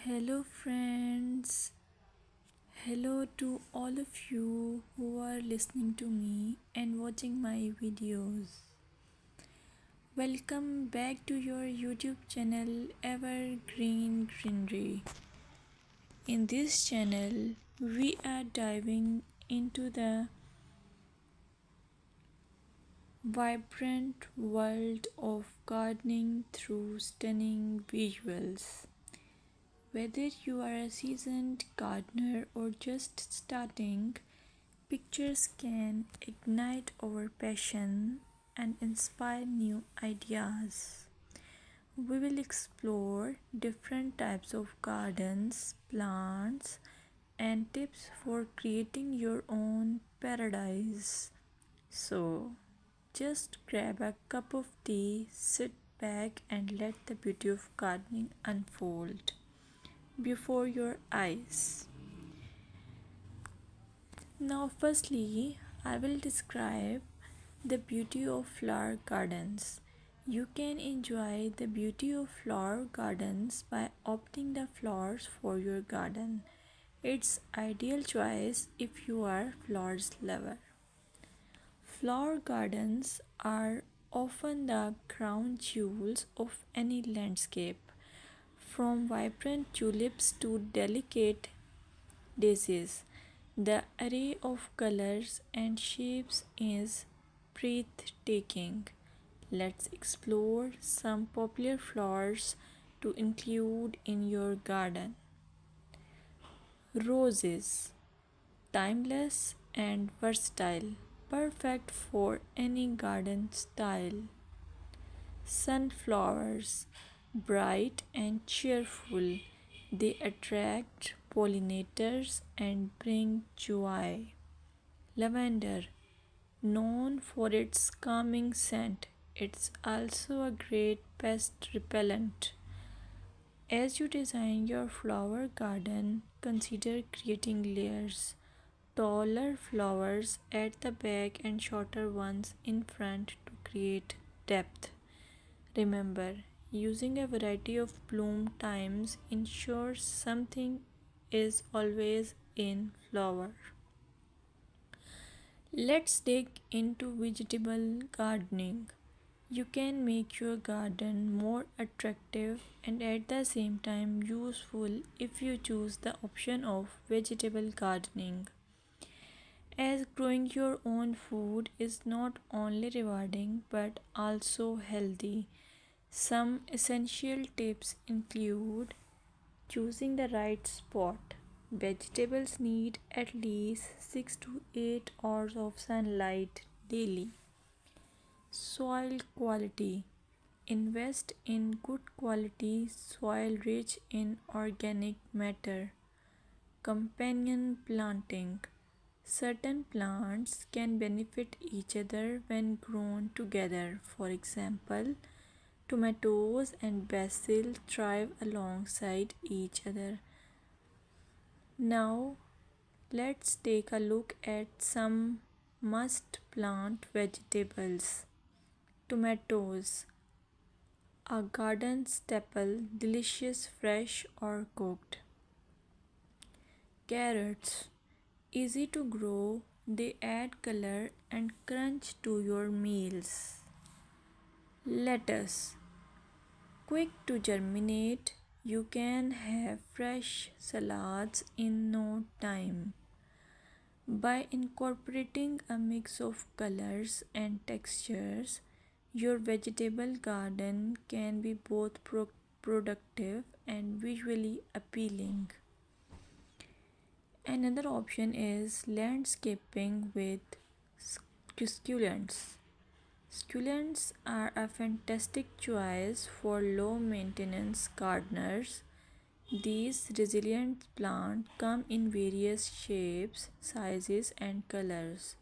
Hello, friends. Hello to all of you who are listening to me and watching my videos. Welcome back to your YouTube channel Evergreen Greenery. In this channel, we are diving into the vibrant world of gardening through stunning visuals. Whether you are a seasoned gardener or just starting, pictures can ignite our passion and inspire new ideas. We will explore different types of gardens, plants, and tips for creating your own paradise. So, just grab a cup of tea, sit back, and let the beauty of gardening unfold before your eyes. Now, firstly, I will describe the beauty of flower gardens. You can enjoy the beauty of flower gardens by opting the flowers for your garden. It's ideal choice if you are flowers lover. Flower gardens are often the crown jewels of any landscape, from vibrant tulips to delicate daisies. The array of colors and shapes is breathtaking. Let's explore some popular flowers to include in your garden. Roses, timeless and versatile, perfect for any garden style. Sunflowers, bright and cheerful, they attract pollinators and bring joy. Lavender, known for its calming scent, it's also a great pest repellent. As you design your flower garden, consider creating layers. Taller flowers at the back and shorter ones in front to create depth. Remember, using a variety of bloom times ensures something is always in flower. Let's dig into vegetable gardening. You can make your garden more attractive and at the same time useful if you choose the option of vegetable gardening. As growing your own food is not only rewarding but also healthy. Some essential tips include choosing the right spot. Vegetables need at least 6 to 8 hours of sunlight daily. Soil quality. Invest in good quality soil rich in organic matter. Companion planting. Certain plants can benefit each other when grown together. For example, tomatoes and basil thrive alongside each other. Now, let's take a look at some must plant vegetables. Tomatoes, a garden staple, delicious fresh or cooked. Carrots, easy to grow, they add color and crunch to your meals. Lettuce, quick to germinate, you can have fresh salads in no time. By incorporating a mix of colors and textures, your vegetable garden can be both productive and visually appealing. Another option is landscaping with succulents. Succulents are a fantastic choice for low maintenance gardeners. These resilient plants come in various shapes, sizes, and colors.